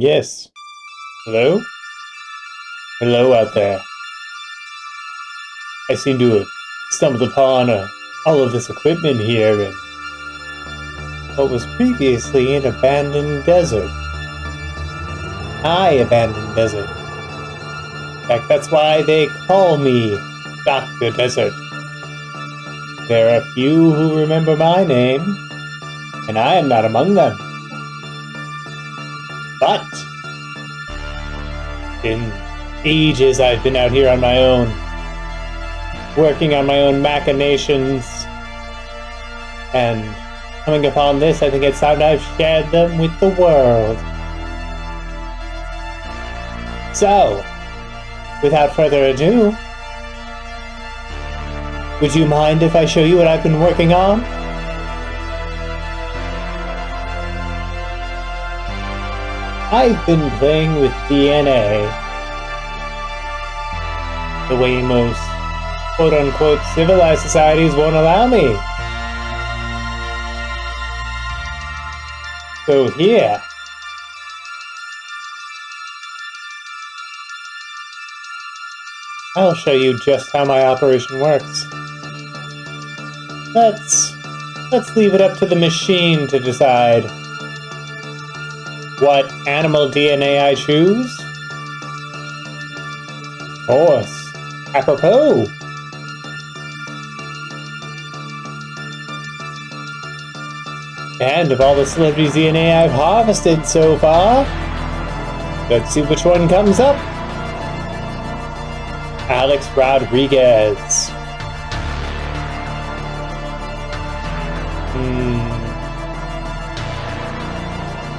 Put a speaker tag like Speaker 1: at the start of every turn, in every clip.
Speaker 1: Yes. Hello? Hello out there. I seem to have stumbled upon all of this equipment here in what was previously an abandoned desert. High abandoned desert. In fact, that's why they call me Dr. Desert. There are few who remember my name, and I am not among them. But in ages I've been out here on my own, working on my own machinations, and coming upon this, I think it's time I've shared them with the world. So, without further ado, would you mind if I show you what I've been working on? I've been playing with DNA the way most quote-unquote civilized societies won't allow me. So here, I'll show you just how my operation works. Let's leave it up to the machine to decide what animal DNA I choose. Of course, apropos. And of all the celebrities' DNA I've harvested so far, let's see which one comes up. Alex Rodriguez.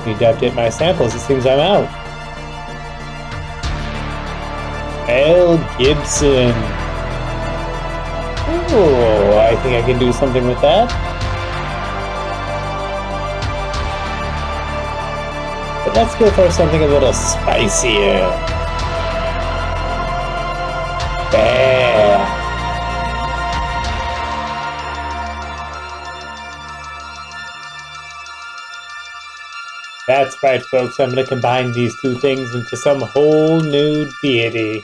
Speaker 1: Need to update my samples, it seems I'm out. Mel Gibson. Oh, I think I can do something with that. But let's go for something a little spicier. Bear. That's right, folks. I'm going to combine these two things into some whole new deity.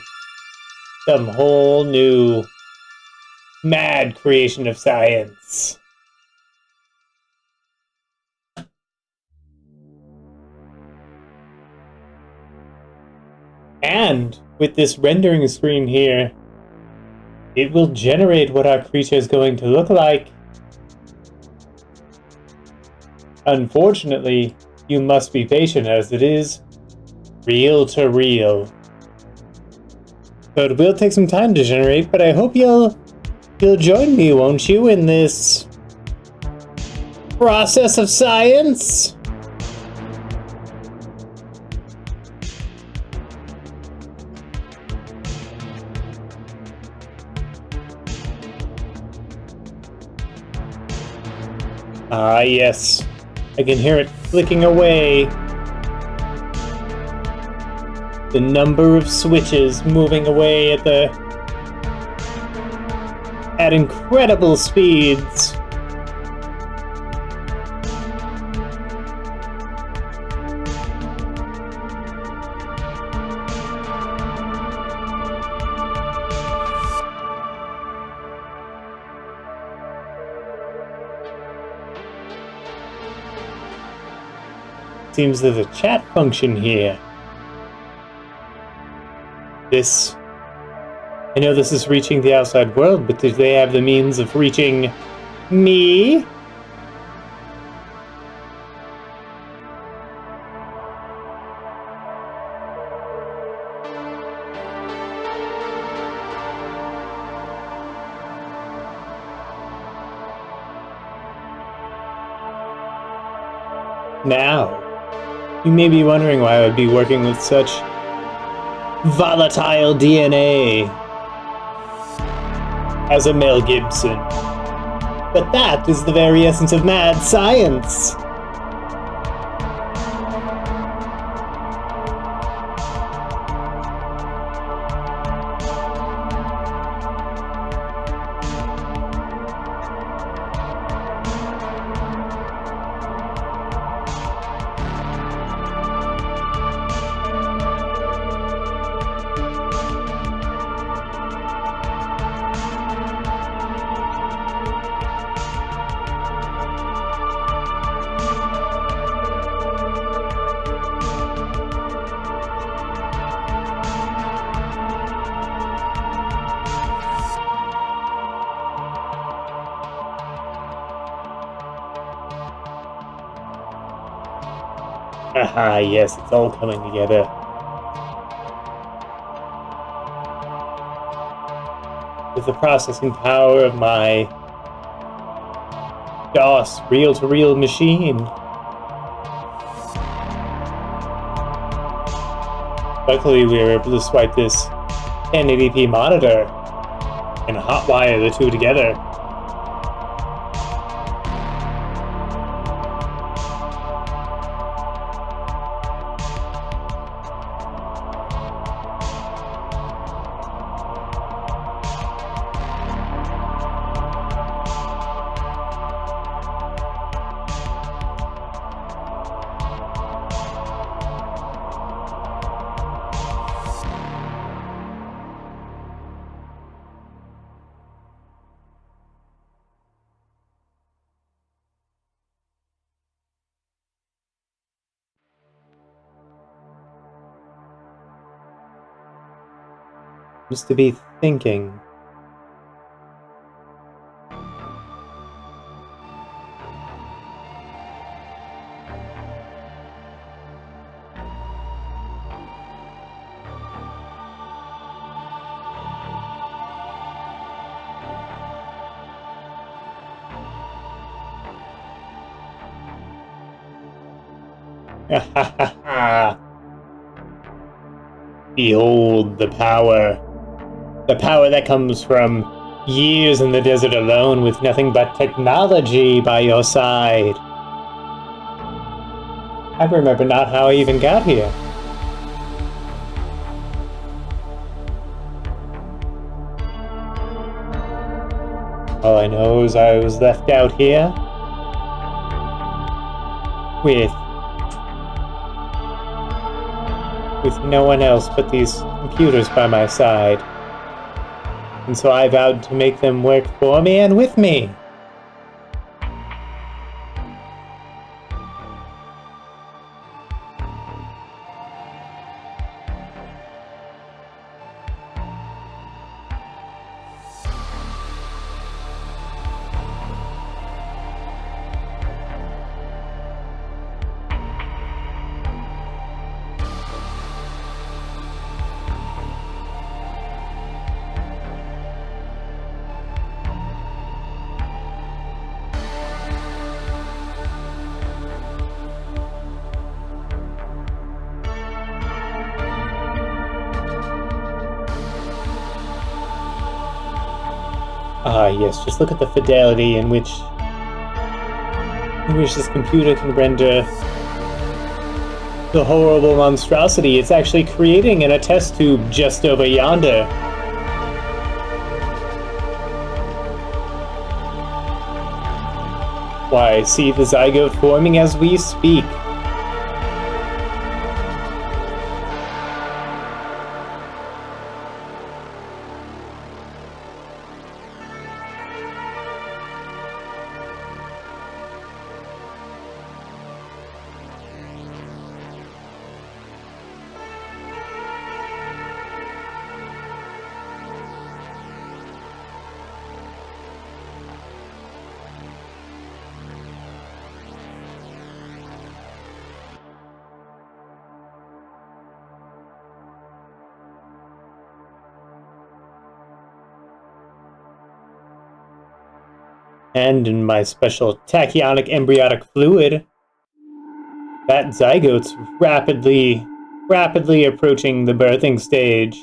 Speaker 1: Some whole new mad creation of science. And with this rendering screen here, it will generate what our creature is going to look like. Unfortunately, you must be patient as it is reel to reel. So it will take some time to generate, but I hope you'll join me, won't you, in this process of science? Ah, yes. I can hear it clicking away. The number of switches moving away at incredible speeds. Seems there's a chat function here. I know this is reaching the outside world, but do they have the means of reaching me? Now, you may be wondering why I would be working with such volatile DNA as a Mel Gibson. But that is the very essence of mad science. Aha, yes, it's all coming together. With the processing power of my DOS reel-to-reel machine. Luckily, we were able to swipe this 1080p monitor and hotwire the two together. Just to be thinking. Behold the power. The power that comes from years in the desert alone with nothing but technology by your side. I remember not how I even got here. All I know is I was left out here with no one else but these computers by my side. And so I vowed to make them work for me and with me. Ah, yes, just look at the fidelity in which this computer can render the horrible monstrosity it's actually creating in a test tube just over yonder. Why, see the zygote forming as we speak. And in my special tachyonic embryonic fluid, that zygote's rapidly approaching the birthing stage.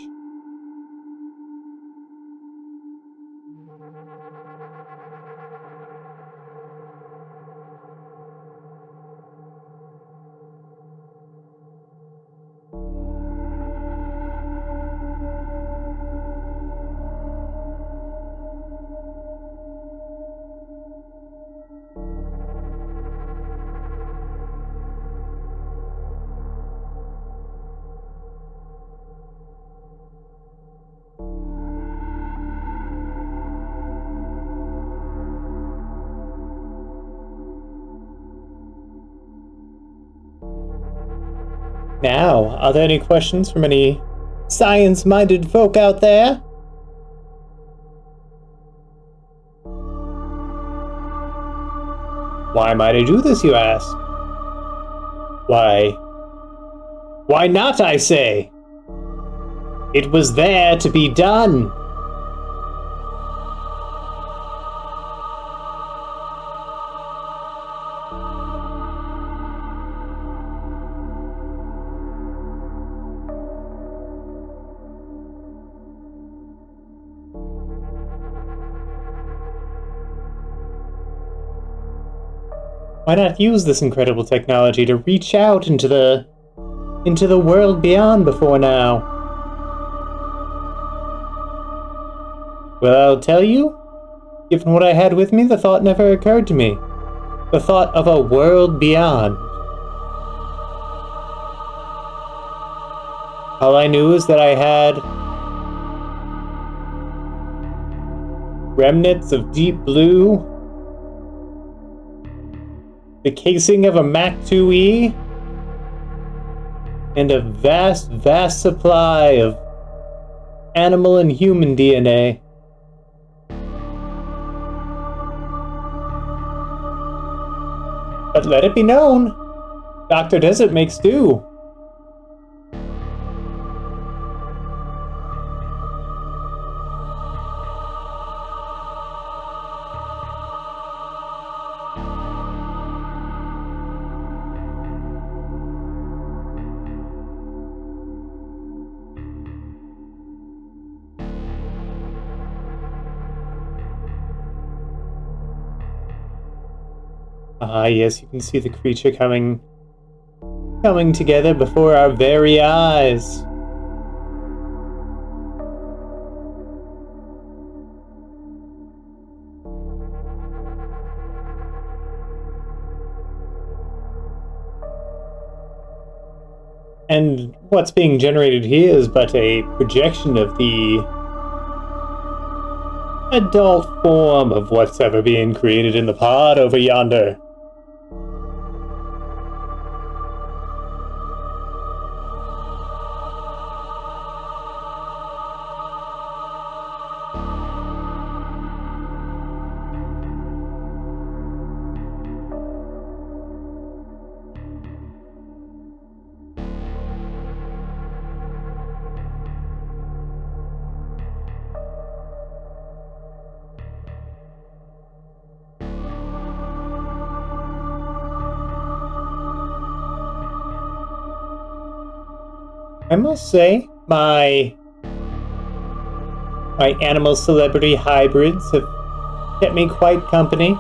Speaker 1: Now, are there any questions from any science-minded folk out there? Why might I do this, you ask? Why, Why not, I say? It was there to be done. Why not use this incredible technology to reach out into the world beyond before now? Well, I'll tell you, given what I had with me, the thought never occurred to me. The thought of a world beyond. All I knew is that I had remnants of deep blue, the casing of a Mac 2E, and a vast, vast supply of animal and human DNA. But let it be known, Dr. Desert makes do. Ah, yes, you can see the creature coming together before our very eyes. And what's being generated here is but a projection of the adult form of what's ever being created in the pod over yonder. I must say, my animal celebrity hybrids have kept me quite company.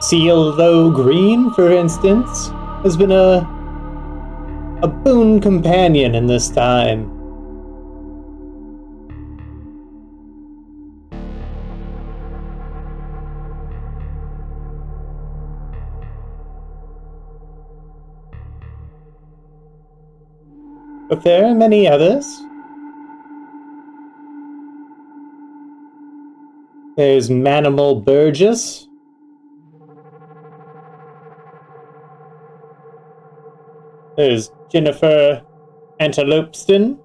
Speaker 1: Seal Green, for instance, has been a boon companion in this time. But there are many others. There's Manimal Burgess. There's Jennifer Antelopeston.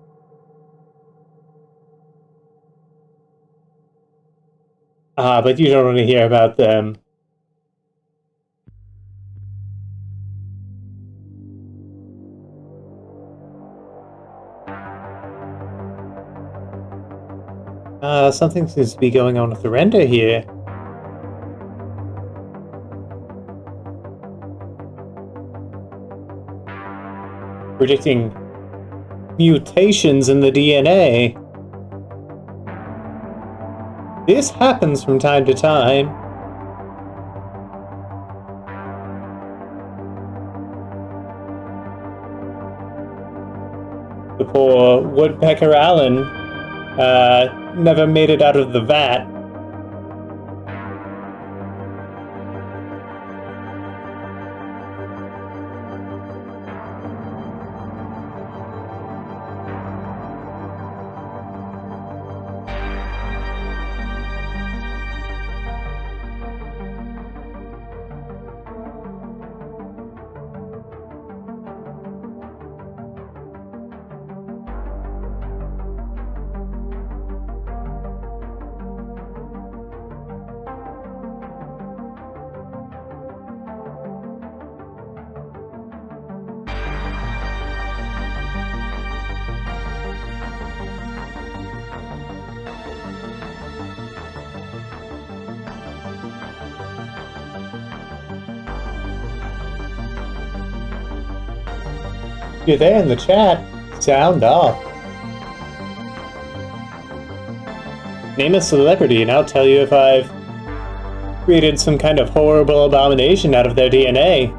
Speaker 1: Ah, but you don't want to hear about them. Something seems to be going on with the render here. Predicting mutations in the DNA. This happens from time to time. The poor woodpecker Allen never made it out of the vat. You're there in the chat. Sound off. Name a celebrity and I'll tell you if I've created some kind of horrible abomination out of their DNA.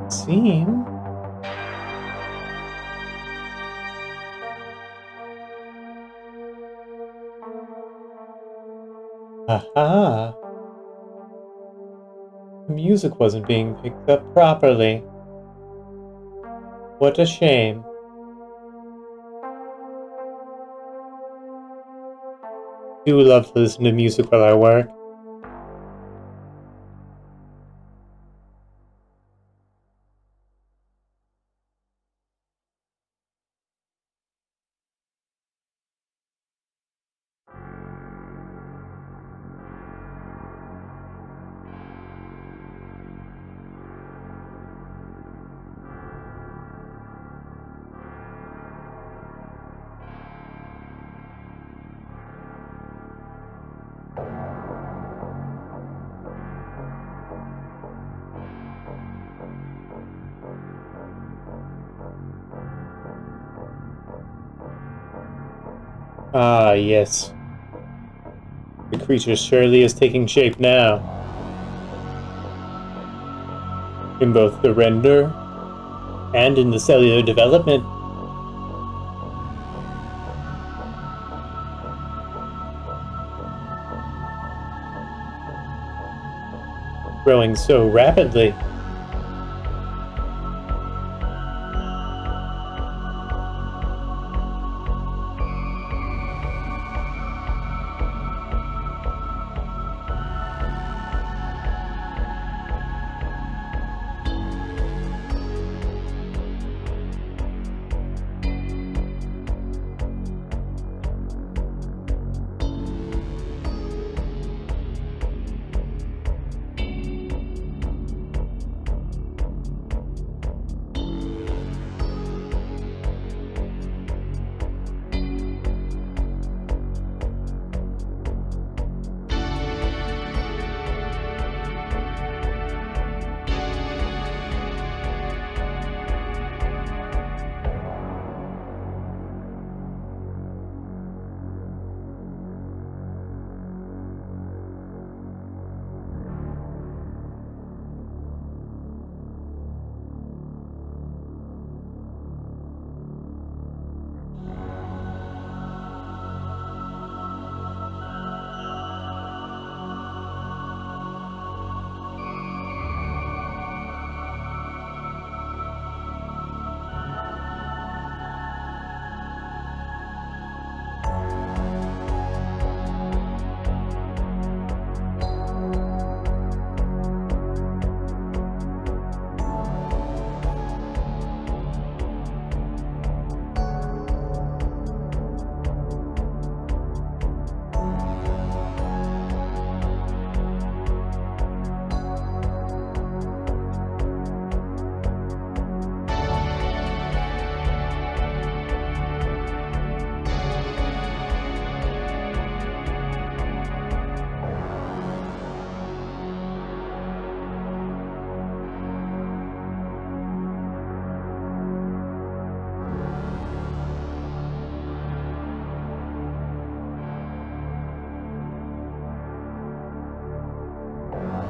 Speaker 1: Seem. Aha. The music wasn't being picked up properly. What a shame. I do love to listen to music while I work. Ah, yes. The creature surely is taking shape now. In both the render and in the cellular development. Growing so rapidly.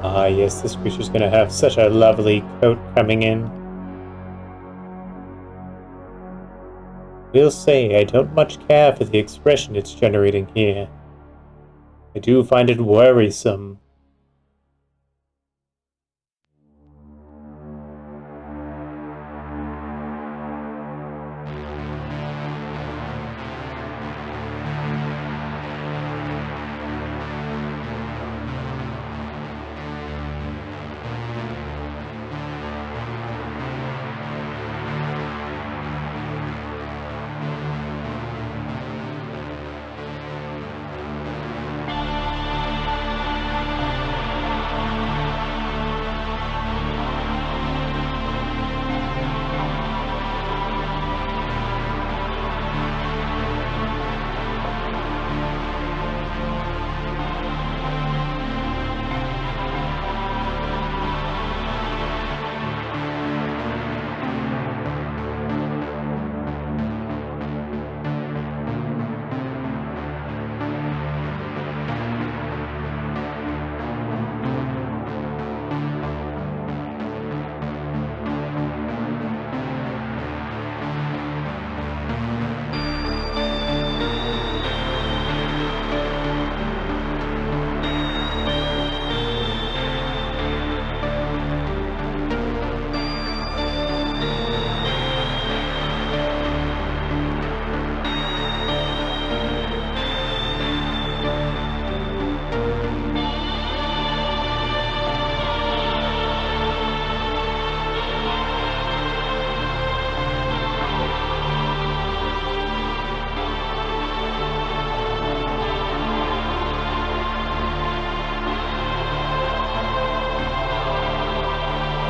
Speaker 1: Ah, yes, this creature's gonna have such a lovely coat coming in. Will say I don't much care for the expression it's generating here. I do find it worrisome.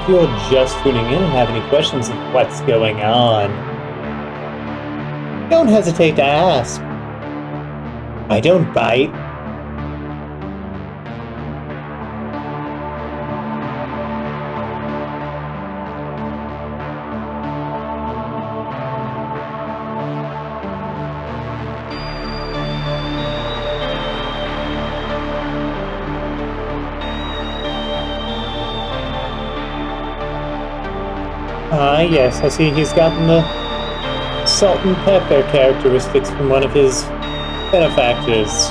Speaker 1: If you're just tuning in and have any questions of what's going on, don't hesitate to ask. I don't bite. Yes, I see he's gotten the salt and pepper characteristics from one of his benefactors.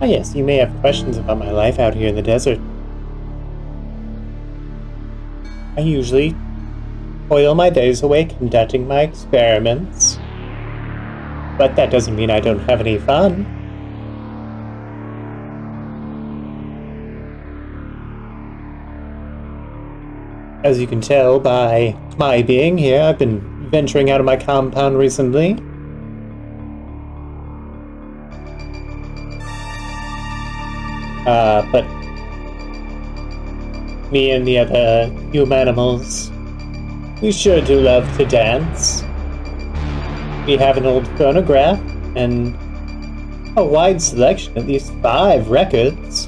Speaker 1: Oh yes, you may have questions about my life out here in the desert. I usually toil my days away conducting my experiments, but that doesn't mean I don't have any fun. As you can tell by my being here, I've been venturing out of my compound recently. But me and the other humanimals, we sure do love to dance. We have an old phonograph and a wide selection, at least 5 records.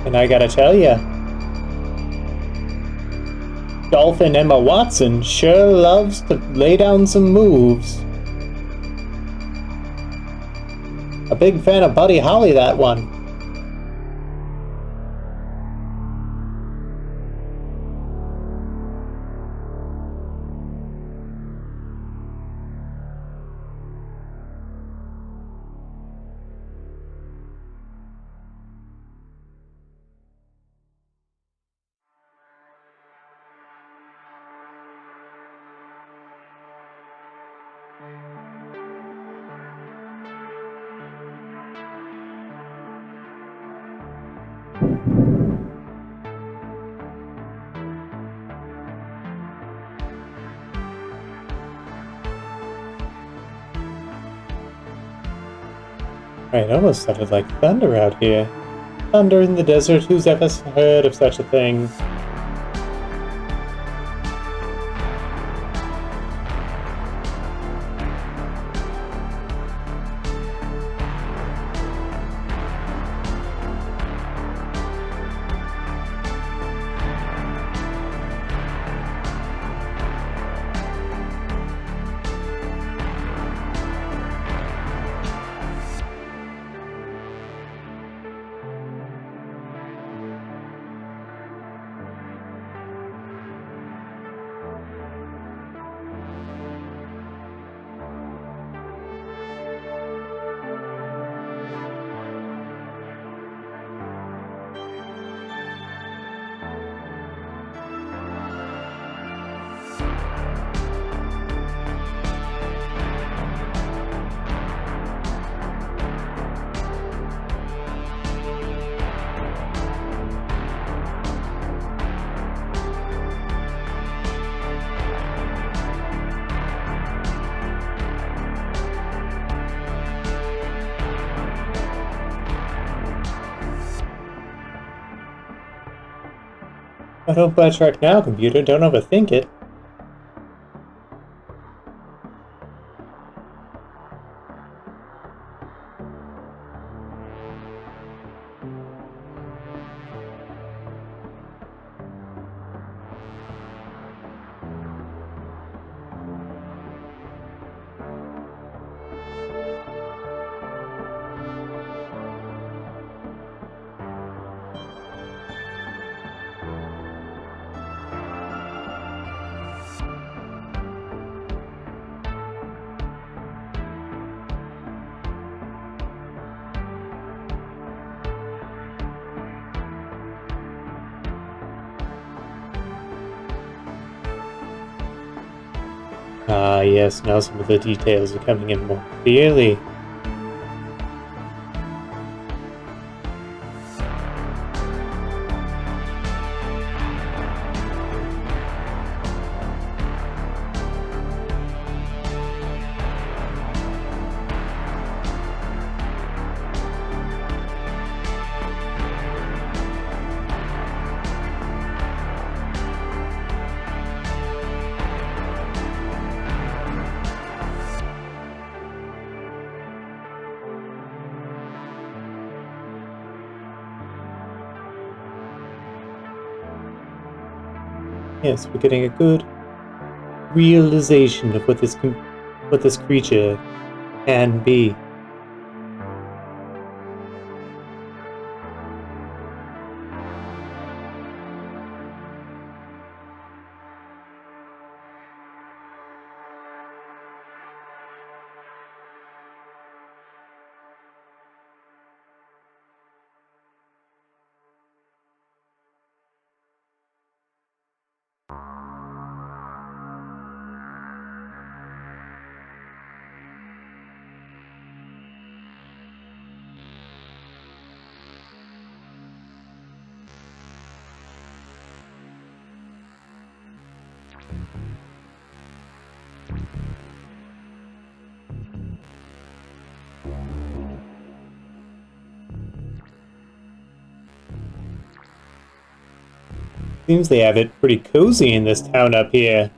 Speaker 1: And I gotta tell ya, Dolphin Emma Watson sure loves to lay down some moves. A big fan of Buddy Holly, that one. Right, it almost sounded like thunder out here. Thunder in the desert, who's ever heard of such a thing? Oh, don't backtrack now, computer. Don't overthink it. Ah, yes, now some of the details are coming in more clearly. Yes, we're getting a good realization of what this creature can be. Seems they have it pretty cozy in this town up here.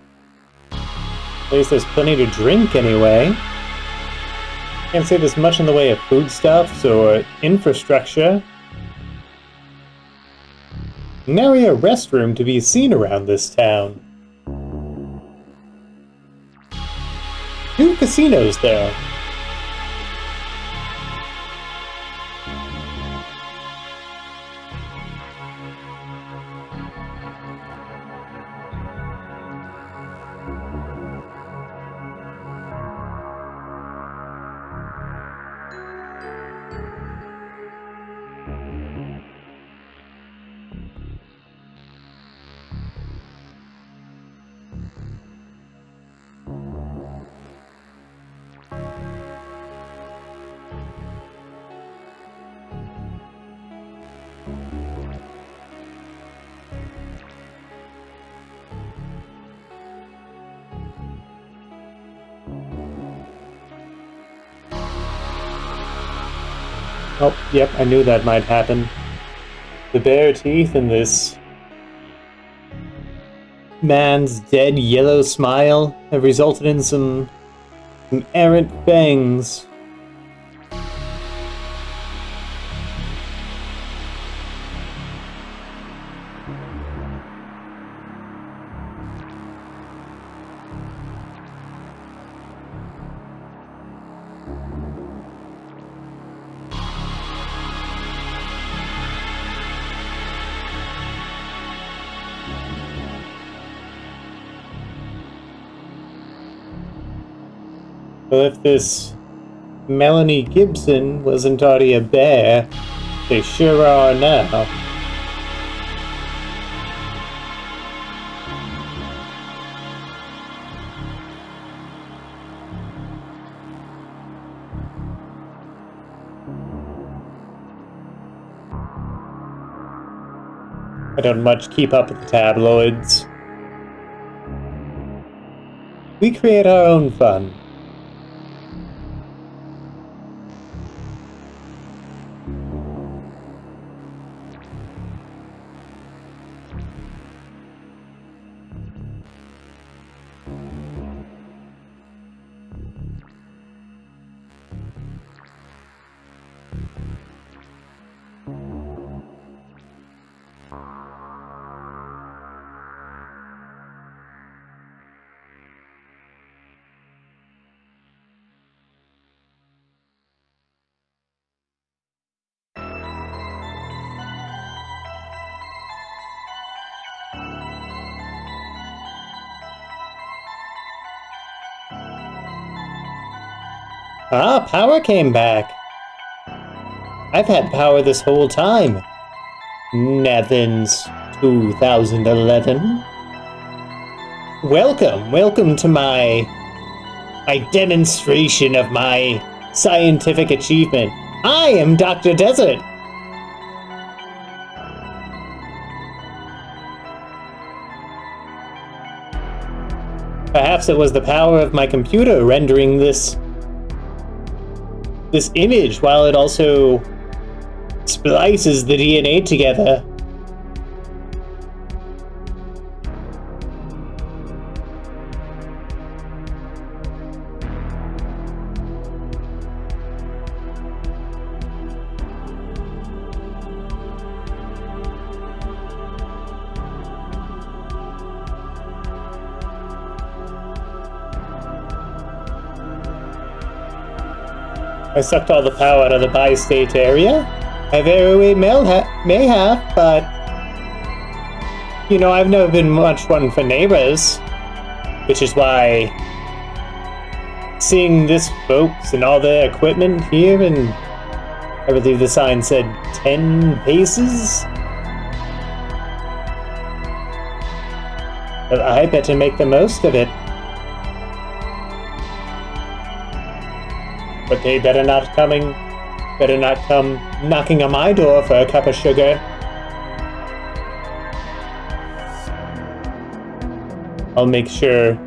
Speaker 1: At least there's plenty to drink anyway. Can't say there's much in the way of foodstuffs or infrastructure. Nary a restroom to be seen around this town. 2 casinos, though. Oh, yep, I knew that might happen. The bare teeth and this man's dead yellow smile have resulted in some errant fangs. Well, if this Melanie Gibson wasn't already a bear, they sure are now. I don't much keep up with the tabloids. We create our own fun. Ah, power came back. I've had power this whole time. Nevins 2011. Welcome to my demonstration of my scientific achievement. I am Dr. Desert. Perhaps it was the power of my computer rendering this image while it also splices the DNA together. I sucked all the power out of the bi-state area. I very well may have, but you know, I've never been much one for neighbors, which is why seeing this folks and all their equipment here, and I believe the sign said 10 paces. But I better make the most of it. But they better not come knocking on my door for a cup of sugar. I'll make sure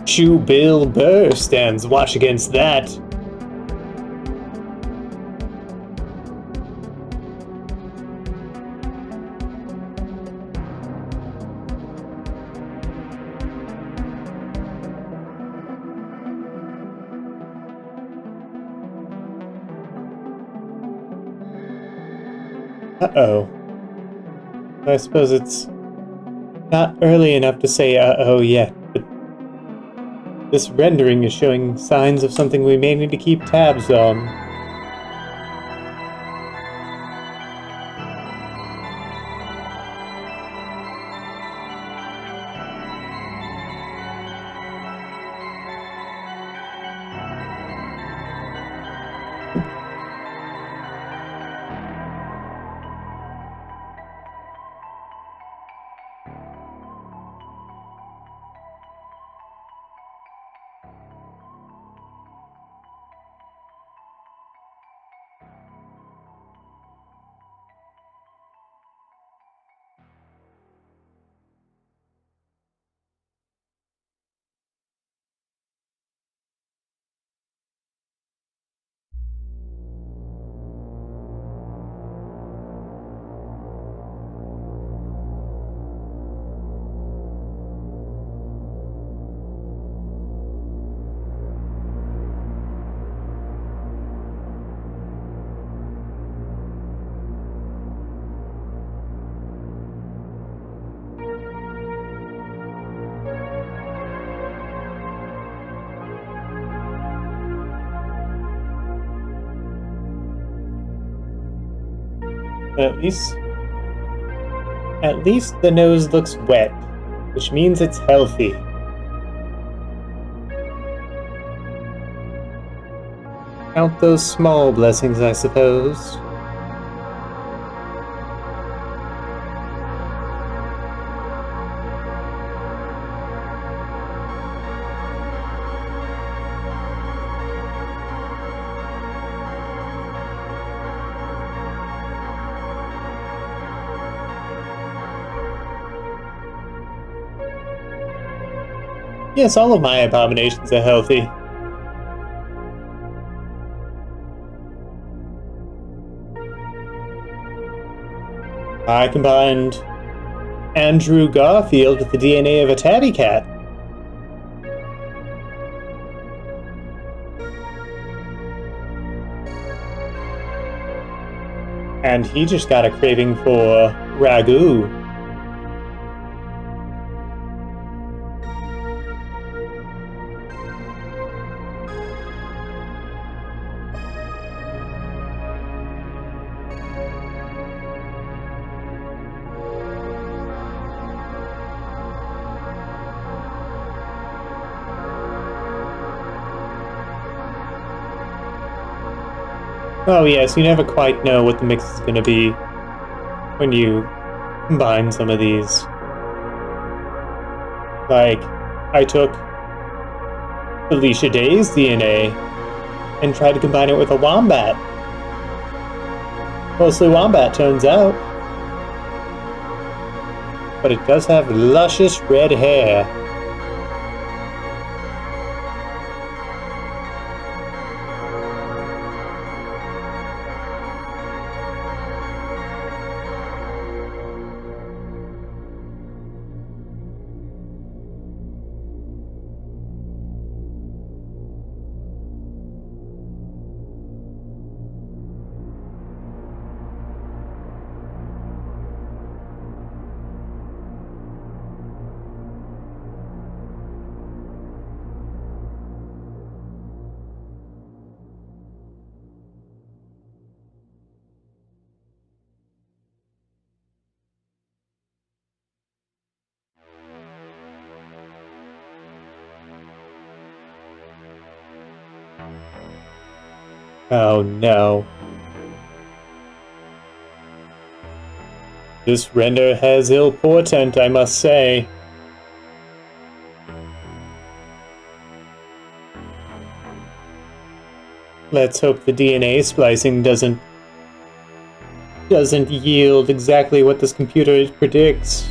Speaker 1: Chew Bill Burr stands watch against that. Uh-oh. I suppose it's not early enough to say uh-oh yet, but this rendering is showing signs of something we may need to keep tabs on. At least the nose looks wet, which means it's healthy. Count those small blessings, I suppose. Yes, all of my abominations are healthy. I combined Andrew Garfield with the DNA of a tabby cat. And he just got a craving for ragu. Oh yes, you never quite know what the mix is going to be when you combine some of these. Like, I took Felicia Day's DNA and tried to combine it with a wombat. Mostly wombat, turns out. But it does have luscious red hair. Oh no. This render has ill portent, I must say. Let's hope the DNA splicing doesn't yield exactly what this computer predicts.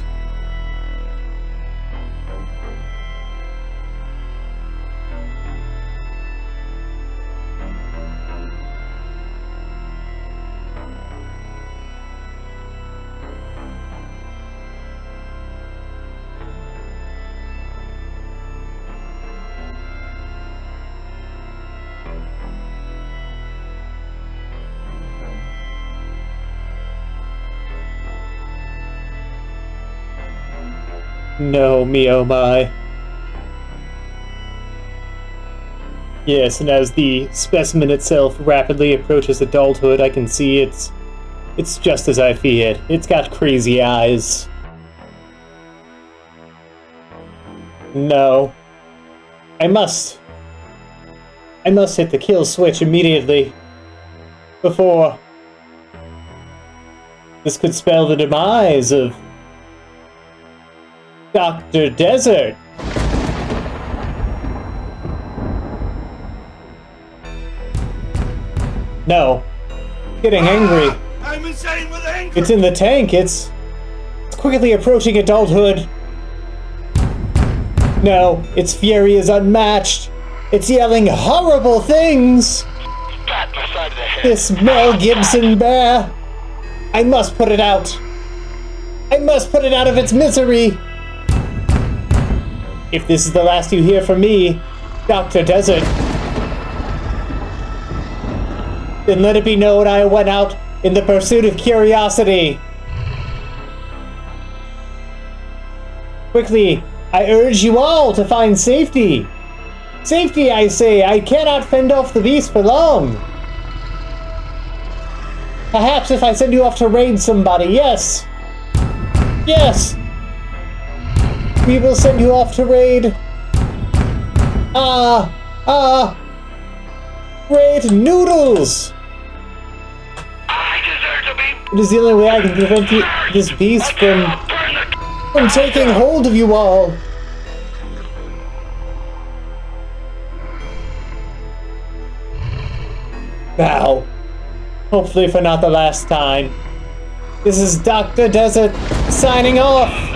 Speaker 1: No, me oh my. Yes, and as the specimen itself rapidly approaches adulthood, I can see it's just as I feared. It's got crazy eyes. No. I must hit the kill switch immediately. Before this could spell the demise of Dr. Desert. No. Getting angry.
Speaker 2: I'm insane with anger.
Speaker 1: It's in the tank. It's quickly approaching adulthood. No, its fury is unmatched. It's yelling horrible things.
Speaker 2: Pat my side of the head.
Speaker 1: This Mel Gibson bear. I must put it out. I must put it out of its misery. If this is the last you hear from me, Dr. Desert, then let it be known I went out in the pursuit of curiosity. Quickly, I urge you all to find safety. Safety, I say. I cannot fend off the beast for long. Perhaps if I send you off to raid somebody, yes! Yes! We will send you off to raid... raid noodles!
Speaker 2: I deserve to be.
Speaker 1: It is the only way I can prevent this beast from taking hold of you all. Now, hopefully for not the last time, this is Dr. Desert signing off.